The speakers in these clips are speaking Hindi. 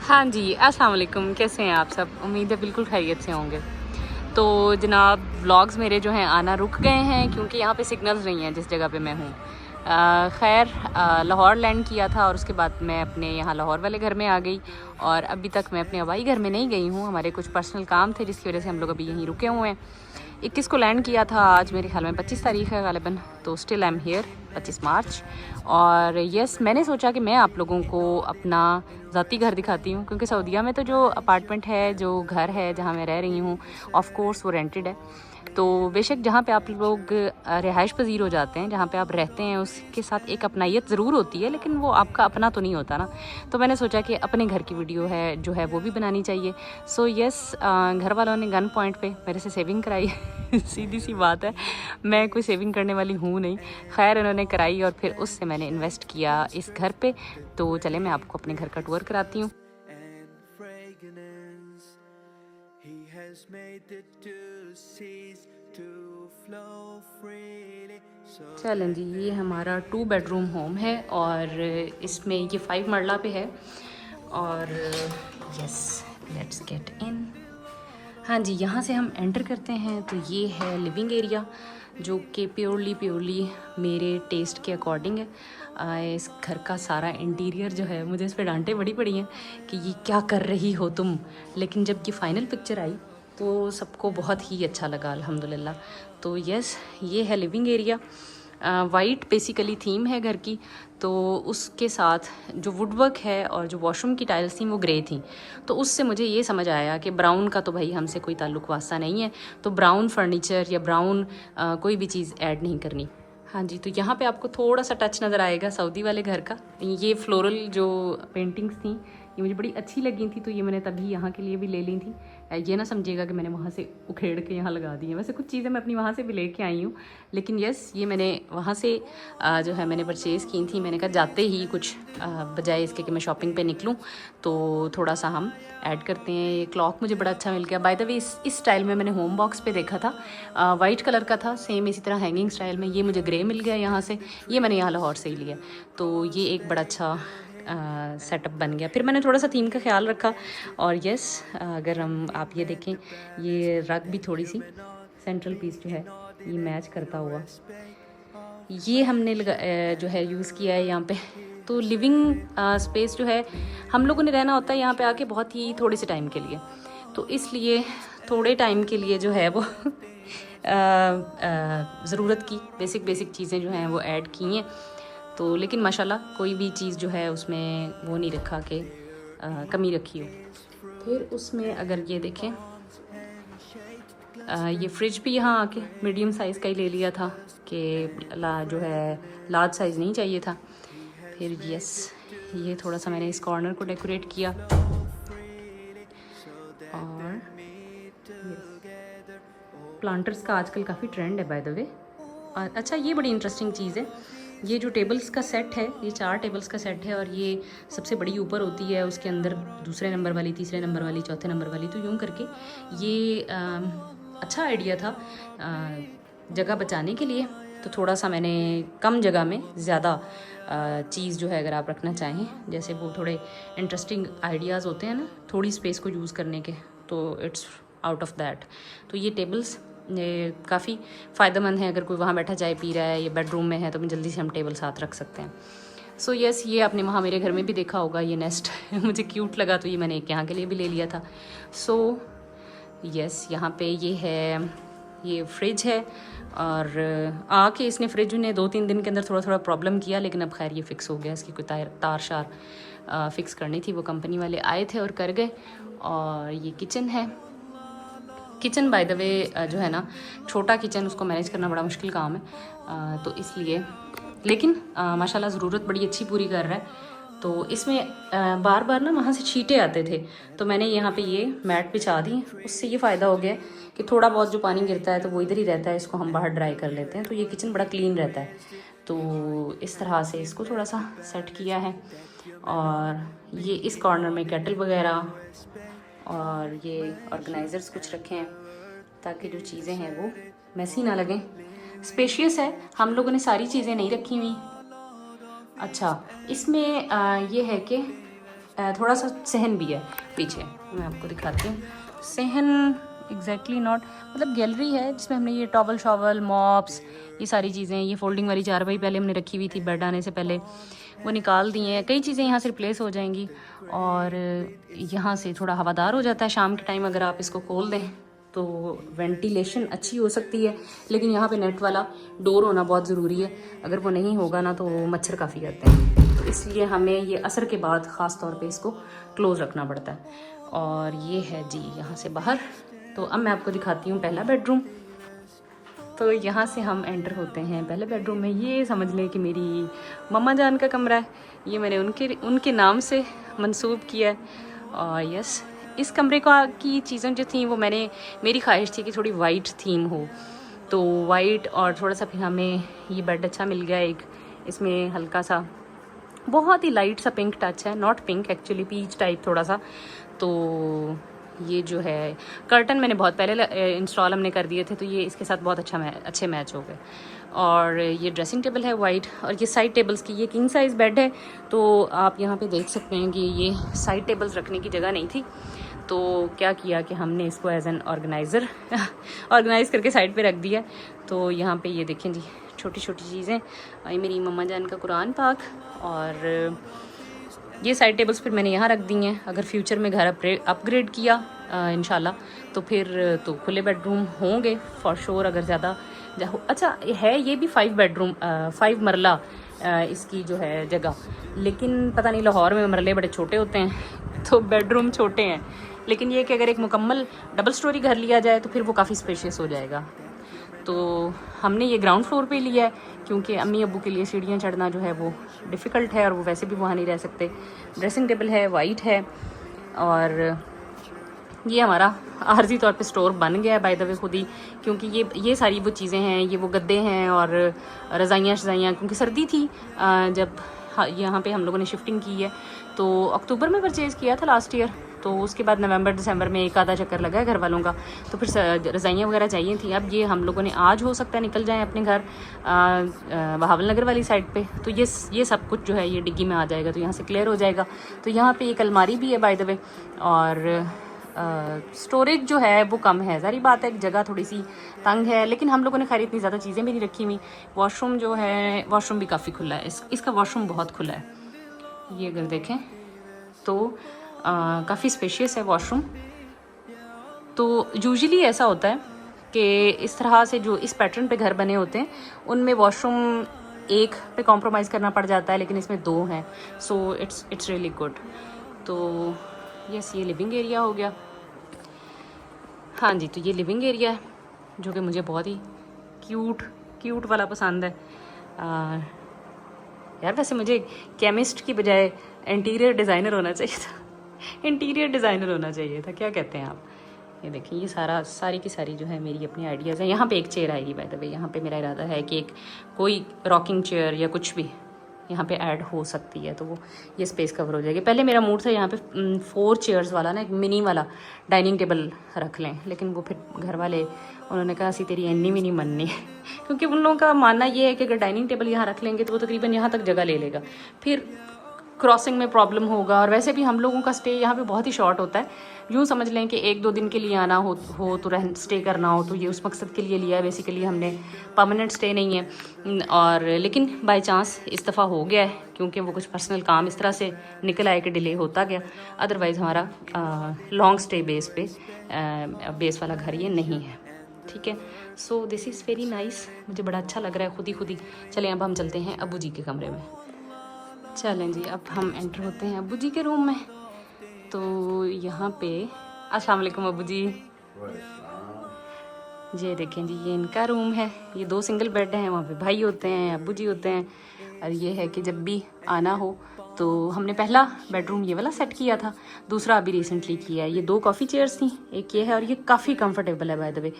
हाँ जी, अस्सलाम वालेकुम। कैसे हैं आप सब? उम्मीद है बिल्कुल खैरियत से होंगे। तो जनाब व्लॉग्स मेरे जो हैं आना रुक गए हैं क्योंकि यहाँ पे सिग्नल्स नहीं हैं जिस जगह पे मैं हूँ। खैर लाहौर लैंड किया था और उसके बाद मैं अपने यहाँ लाहौर वाले घर में आ गई और अभी तक मैं अपने हवाई घर में नहीं गई हूँ। हमारे कुछ पर्सनल काम थे जिसकी वजह से हम लोग अभी यहीं रुके हुए हैं। 21 को लैंड किया था, आज मेरे ख्याल में 25 तारीख है गालिबन, तो स्टिल आई एम हियर 25 मार्च। और यस, मैंने सोचा कि मैं आप लोगों को अपना ज़ाती घर दिखाती हूँ क्योंकि सऊदीया में तो जो अपार्टमेंट है, जो घर है जहाँ मैं रह रही हूँ, ऑफ कोर्स वो रेंटेड है। तो बेशक जहाँ पे आप लोग रिहाइश पजीर हो जाते हैं, जहाँ पे आप रहते हैं, उसके साथ एक अपनाइत ज़रूर होती है, लेकिन वो आपका अपना तो नहीं होता ना। तो मैंने सोचा कि अपने घर की वीडियो है जो है वो भी बनानी चाहिए। सो यस, घर वालों ने गन पॉइंट पे मेरे से सेविंग कराई सीधी सी बात है, मैं कोई सेविंग करने वाली हूँ नहीं। खैर उन्होंने कराई और फिर उससे मैंने इन्वेस्ट किया इस घर पे। तो चले मैं आपको अपने घर का टूर कराती हूँ। चलें जी, ये हमारा 2 बेडरूम होम है और इसमें ये 5 मरला पे है। और यस, लेट्स गेट इन। हाँ जी, यहाँ से हम एंटर करते हैं तो ये है लिविंग एरिया जो कि प्योरली मेरे टेस्ट के अकॉर्डिंग है। इस घर का सारा इंटीरियर जो है, मुझे इस पर डांटें बड़ी पड़ी हैं कि ये क्या कर रही हो तुम, लेकिन जब ये फाइनल पिक्चर आई तो सबको बहुत ही अच्छा लगा अल्हम्दुलिल्लाह। तो यस, ये है living area. White basically theme है घर की, तो उसके साथ जो वुडवर्क है और जो वॉशरूम की टाइल्स थी वो ग्रे थी। तो उससे मुझे ये समझ आया कि ब्राउन का तो भाई हमसे कोई ताल्लुक वास्ता नहीं है, तो ब्राउन फर्नीचर या ब्राउन कोई भी चीज़ ऐड नहीं करनी। हाँ जी, तो यहाँ पे आपको थोड़ा सा टच नज़र आएगा सऊदी वाले घर का। ये फ्लोरल जो पेंटिंग्स थी ये मुझे बड़ी अच्छी लगी थी, तो ये मैंने तभी यहाँ के लिए भी ले ली थी। ये ना समझिएगा कि मैंने वहाँ से उखेड़ के यहाँ लगा दी है, वैसे कुछ चीज़ें मैं अपनी वहाँ से भी लेके आई हूँ, लेकिन यस, ये मैंने वहाँ से जो है मैंने परचेज़ की थी। मैंने कहा जाते ही कुछ बजाय इसके कि मैं शॉपिंग पे निकलूँ तो थोड़ा सा हम ऐड करते हैं। ये क्लॉक मुझे बड़ा अच्छा मिल गया। बाय द वे इस स्टाइल में मैंने होम बॉक्स पे देखा था, वाइट कलर का था, सेम इसी तरह हैंगिंग स्टाइल में। ये मुझे ग्रे मिल गया यहाँ से, ये मैंने यहाँ लाहौर से ही लिया। तो ये एक बड़ा अच्छा सेटअप बन गया। फिर मैंने थोड़ा सा थीम का ख्याल रखा और यस, अगर आप ये देखें, ये रग भी थोड़ी सी सेंट्रल पीस जो है ये मैच करता हुआ ये हमने जो है यूज़ किया है यहाँ पे। तो लिविंग स्पेस जो है, हम लोगों ने रहना होता है यहाँ पे आके बहुत ही थोड़े से टाइम के लिए, तो इसलिए थोड़े टाइम के लिए जो है वो ज़रूरत की बेसिक चीज़ें जो हैं वो ऐड की हैं। तो लेकिन माशाल्लाह कोई भी चीज़ जो है उसमें वो नहीं रखा कि कमी रखी हो। फिर उसमें अगर ये देखें, ये फ्रिज भी यहाँ आके मीडियम साइज़ का ही ले लिया था कि जो है लार्ज साइज़ नहीं चाहिए था। फिर यस, ये थोड़ा सा मैंने इस कॉर्नर को डेकोरेट किया। और प्लांटर्स का आजकल काफ़ी ट्रेंड है बाय द वे। और अच्छा, ये बड़ी इंटरेस्टिंग चीज़ है, ये जो टेबल्स का सेट है, ये 4 टेबल्स का सेट है और ये सबसे बड़ी ऊपर होती है, उसके अंदर दूसरे नंबर वाली, तीसरे नंबर वाली, चौथे नंबर वाली, तो यूँ करके ये अच्छा आइडिया था जगह बचाने के लिए। तो थोड़ा सा मैंने कम जगह में ज़्यादा चीज़ जो है अगर आप रखना चाहें, जैसे वो थोड़े इंटरेस्टिंग आइडियाज़ होते हैं ना थोड़ी स्पेस को यूज़ करने के, तो इट्स आउट ऑफ दैट। तो ये टेबल्स ये काफ़ी फ़ायदेमंद है, अगर कोई वहाँ बैठा चाय पी रहा है, ये बेडरूम में है, तो जल्दी से हम टेबल साथ रख सकते हैं। सो यस, ये आपने वहाँ मेरे घर में भी देखा होगा, ये नेस्ट मुझे क्यूट लगा तो ये मैंने एक यहाँ के लिए भी ले लिया था। सो यस, यहाँ पे ये है, ये फ्रिज है और आके इसने फ्रिज ने 2-3 दिन के अंदर थोड़ा प्रॉब्लम किया, लेकिन अब खैर ये फ़िक्स हो गया। इसकी कोई तार शार फ़िक्स करनी थी, वो कंपनी वाले आए थे और कर गए। और ये किचन है। किचन बाय द वे जो है ना, छोटा किचन, उसको मैनेज करना बड़ा मुश्किल काम है, तो इसलिए, लेकिन माशाल्लाह ज़रूरत बड़ी अच्छी पूरी कर रहा है। तो इसमें बार बार ना वहाँ से छींटे आते थे, तो मैंने यहाँ पे ये मैट बिछा दी। उससे ये फ़ायदा हो गया कि थोड़ा बहुत जो पानी गिरता है तो वो इधर ही रहता है, इसको हम बाहर ड्राई कर लेते हैं, तो ये किचन बड़ा क्लीन रहता है। तो इस तरह से इसको थोड़ा सा सेट किया है। और ये इस कॉर्नर में केटल वगैरह और ये ऑर्गेनाइज़र्स कुछ रखे हैं ताकि जो चीज़ें हैं वो मैसी ना लगें। स्पेशियस है, हम लोगों ने सारी चीज़ें नहीं रखी हुई। अच्छा, इसमें ये है कि थोड़ा सा सहन भी है पीछे, मैं आपको दिखाती हूँ। सहन एग्जैक्टली नॉट, मतलब गैलरी है जिसमें हमने ये टॉवल शॉवल मॉप्स ये सारी चीज़ें, ये फोल्डिंग वाली चारपाई पहले हमने रखी हुई थी बेड आने से पहले, वो निकाल दी हैं। कई चीज़ें यहाँ से रिप्लेस हो जाएंगी और यहाँ से थोड़ा हवादार हो जाता है शाम के टाइम अगर आप इसको खोल दें तो वेंटिलेशन अच्छी हो सकती है। लेकिन यहाँ पे नेट वाला डोर होना बहुत ज़रूरी है, अगर वो नहीं होगा ना तो मच्छर काफ़ी आते हैं, तो इसलिए हमें ये असर के बाद ख़ास तौर पे इसको क्लोज़ रखना पड़ता है। और ये है जी यहाँ से बाहर। तो अब मैं आपको दिखाती हूँ पहला बेडरूम। तो यहाँ से हम एंटर होते हैं पहले बेडरूम में। ये समझ लें कि मेरी मम्मा जान का कमरा है, ये मैंने उनके नाम से मंसूब किया है। और यस, इस कमरे की चीज़ें जो थी वो मेरी ख्वाहिश थी कि थोड़ी वाइट थीम हो, तो वाइट और थोड़ा सा फिर हमें ये बेड अच्छा मिल गया। एक इसमें हल्का सा बहुत ही लाइट सा पिंक टच है, not pink actually peach type थोड़ा सा। तो ये जो है कर्टन मैंने बहुत पहले इंस्टॉल हमने कर दिए थे, तो ये इसके साथ बहुत अच्छे मैच हो गए। और ये ड्रेसिंग टेबल है वाइट, और ये साइड टेबल्स की, ये किंग साइज़ बेड है, तो आप यहाँ पे देख सकते हैं कि ये साइड टेबल्स रखने की जगह नहीं थी, तो क्या किया कि हमने इसको एज एन ऑर्गेनाइज़र ऑर्गेनाइज़ करके साइड पे रख दिया। तो यहाँ पे ये देखें जी छोटी छोटी चीज़ें, ये मेरी मम्मा जान का कुरान पाक, और ये साइड टेबल्स फिर मैंने यहाँ रख दी हैं। अगर फ्यूचर में घर अपग्रेड किया इंशाल्लाह तो फिर तो खुले बेडरूम होंगे फॉर श्योर। अगर ज़्यादा अच्छा है, ये भी 5 मरला इसकी जो है जगह, लेकिन पता नहीं लाहौर में मरले बड़े छोटे होते हैं तो बेडरूम छोटे हैं। लेकिन ये कि अगर एक मुकम्मल डबल स्टोरी घर लिया जाए तो फिर वो काफ़ी स्पेशियस हो जाएगा। तो हमने ये ग्राउंड फ्लोर पे लिया है क्योंकि अम्मी अब्बू के लिए सीढ़ियाँ चढ़ना जो है वो डिफ़िकल्ट है, और वो वैसे भी वहाँ नहीं रह सकते। ड्रेसिंग टेबल है वाइट है, और ये हमारा आर्जी तौर पे स्टोर बन गया है बाय द वे खुद ही, क्योंकि ये सारी वो चीज़ें हैं, ये वो गद्दे हैं और रज़ाइयाँ, क्योंकि सर्दी थी जब यहाँ पे हम लोगों ने शिफ्टिंग की है, तो अक्टूबर में परचेज़ किया था लास्ट ईयर। तो उसके बाद नवंबर दिसंबर में एक आधा चक्कर लगा है घर वालों का, तो फिर रज़ाइयाँ वगैरह चाहिए थी। अब ये हम लोगों ने आज हो सकता है निकल जाएं अपने घर बहावल नगर वाली साइड पे, तो ये सब कुछ जो है ये डिग्गी में आ जाएगा, तो यहाँ से क्लियर हो जाएगा। तो यहाँ पे एक अलमारी भी है बाय द वे, और स्टोरेज जो है वो कम है, सारी बात है, जगह थोड़ी सी तंग है, लेकिन हम लोगों ने खैर इतनी ज़्यादा चीज़ें भी नहीं रखी हुई। वॉशरूम जो है, वॉशरूम भी काफ़ी खुला है, इसका वॉशरूम बहुत खुला है, ये अगर देखें तो काफ़ी स्पेशियस है वॉशरूम। तो यूजुअली ऐसा होता है कि इस तरह से जो इस पैटर्न पे घर बने होते हैं उनमें वॉशरूम एक पे कॉम्प्रोमाइज़ करना पड़ जाता है, लेकिन इसमें 2 हैं, सो इट्स रियली गुड। तो यस, ये लिविंग एरिया हो गया। हाँ जी, तो ये लिविंग एरिया है जो कि मुझे बहुत ही क्यूट वाला पसंद है। यार वैसे मुझे केमिस्ट की बजाय इंटीरियर डिज़ाइनर होना चाहिए था, इंटीरियर डिज़ाइनर होना चाहिए था, क्या कहते हैं आप? ये देखिए, ये सारी की सारी जो है मेरी अपनी आइडियाज़ हैं। यहाँ पे एक चेयर आएगी बाय द वे, यहाँ पे मेरा इरादा है कि एक कोई रॉकिंग चेयर या कुछ भी यहाँ पे ऐड हो सकती है, तो वो ये स्पेस कवर हो जाएगी। पहले मेरा मूड था यहाँ पे 4 चेयर्स वाला ना, एक मिनी वाला डाइनिंग टेबल रख लें, लेकिन वो फिर घर वाले उन्होंने कहा सी तेरी एनी भी नहीं मननी क्योंकि उन लोगों का मानना ये है कि अगर डाइनिंग टेबल यहाँ रख लेंगे तो वो तकरीबन यहाँ तक जगह ले लेगा, फिर क्रॉसिंग में प्रॉब्लम होगा, और वैसे भी हम लोगों का स्टे यहाँ पे बहुत ही शॉर्ट होता है। यूँ समझ लें कि 1-2 दिन के लिए आना हो तो स्टे करना हो तो ये उस मकसद के लिए लिया है, बेसिकली हमने परमानेंट स्टे नहीं है। और लेकिन बाय चांस इस दफ़ा हो गया है क्योंकि वो कुछ पर्सनल काम इस तरह से निकल आए कि डिले होता गया, अदरवाइज़ हमारा लॉन्ग स्टे बेस वाला घर ये नहीं है, ठीक है। सो दिस इज़ वेरी नाइस, मुझे बड़ा अच्छा लग रहा है खुद ही। चलें अब हम चलते हैं अब्बू जी के कमरे में। चलें जी, अब हम एंटर होते हैं अब्बू जी के रूम में। तो यहाँ पे अस्सलाम वालेकुम अब्बू जी। ये देखें जी, ये इनका रूम है, ये 2 सिंगल बेड हैं, वहाँ पे भाई होते हैं, अब्बू जी होते हैं। और ये है कि जब भी आना हो तो हमने पहला बेडरूम ये वाला सेट किया था, दूसरा अभी रिसेंटली किया है। ये 2 कॉफ़ी चेयर्स थी, एक ये है, और ये काफ़ी कंफर्टेबल है बाय द वे।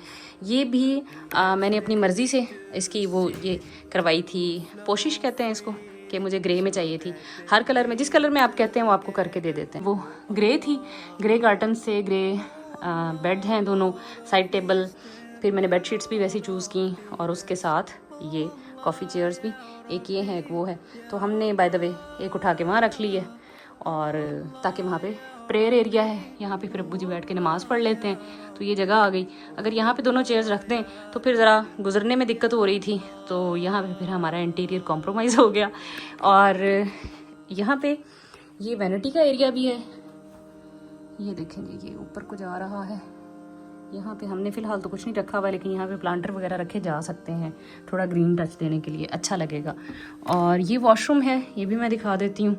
ये भी मैंने अपनी मर्ज़ी से इसकी ये करवाई थी, कोशिश कहते हैं इसको, कि मुझे ग्रे में चाहिए थी। हर कलर में, जिस कलर में आप कहते हैं वो आपको करके दे देते हैं। वो ग्रे थी, ग्रे कर्टन से ग्रे बेड हैं दोनों, साइड टेबल, फिर मैंने बेड शीट्स भी वैसी चूज़ की, और उसके साथ ये कॉफ़ी चेयर्स भी, एक ये है एक वो है। तो हमने बाय द वे एक उठा के वहाँ रख ली है, और ताकि वहाँ पे प्रेयर एरिया है, यहाँ पे फिर अब्बू जी बैठ के नमाज़ पढ़ लेते हैं, तो ये जगह आ गई। अगर यहाँ पे दोनों चेयर्स रख दें तो फिर ज़रा गुजरने में दिक्कत हो रही थी, तो यहाँ पे फिर हमारा इंटीरियर कॉम्प्रोमाइज़ हो गया। और यहाँ पे ये वैनिटी का एरिया भी है, ये देखेंगे ये ऊपर को जा रहा है। यहाँ पे हमने फ़िलहाल तो कुछ नहीं रखा हुआ है, लेकिन यहाँ पे प्लांटर वगैरह रखे जा सकते हैं, थोड़ा ग्रीन टच देने के लिए अच्छा लगेगा। और ये वॉशरूम है, ये भी मैं दिखा देती हूँ।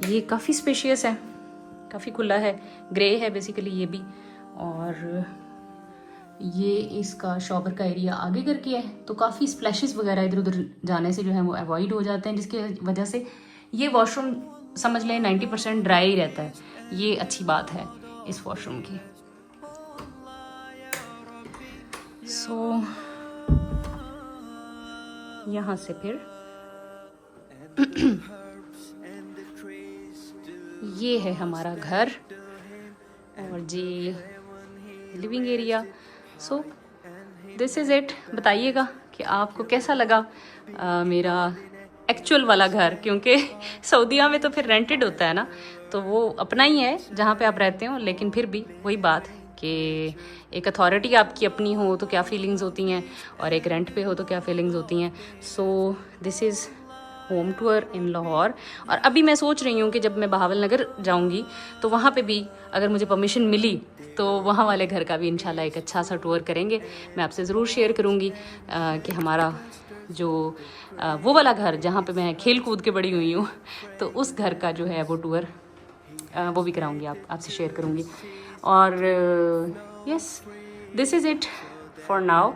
ये काफ़ी स्पेशियस है, काफ़ी खुला है, ग्रे है बेसिकली ये भी। और ये इसका शॉवर का एरिया आगे करके है, तो काफ़ी स्प्लैशेस वगैरह इधर उधर जाने से जो है वो अवॉइड हो जाते हैं, जिसकी वजह से ये वॉशरूम समझ लें 90% ड्राई ही रहता है। ये अच्छी बात है इस वॉशरूम की। सो यहाँ से फिर ये है हमारा घर और जी living area. So this is it. बताइएगा कि आपको कैसा लगा मेरा एक्चुअल वाला घर, क्योंकि सऊदीया में तो फिर रेंटेड होता है ना, तो वो अपना ही है जहाँ पे आप रहते हो, लेकिन फिर भी वही बात है कि एक अथॉरिटी आपकी अपनी हो तो क्या फीलिंग्स होती हैं, और एक रेंट पे हो तो क्या फीलिंग्स होती हैं। सो this is home tour in Lahore. और अभी मैं सोच रही हूँ कि जब मैं बहावल नगर जाऊँगी तो वहाँ पे भी अगर मुझे परमिशन मिली तो वहाँ वाले घर का भी इंशाल्लाह एक अच्छा सा टूर करेंगे। मैं आपसे ज़रूर शेयर करूँगी कि हमारा जो वो वाला घर जहाँ पे मैं खेल कूद के बड़ी हुई हूँ, तो उस घर का जो है वो टूर वो भी कराऊँगी, आपसे शेयर करूँगी। और yes this is it for now.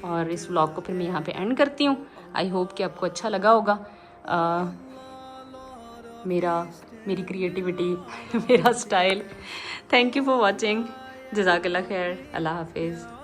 और इस व्लॉग को फिर मैं यहाँ पे एंड करती हूँ। आई होप कि आपको अच्छा लगा होगा मेरी क्रिएटिविटी मेरा style. Thank you for watching. जज़ाकल्लाह खैर। अल्लाह हाफिज़।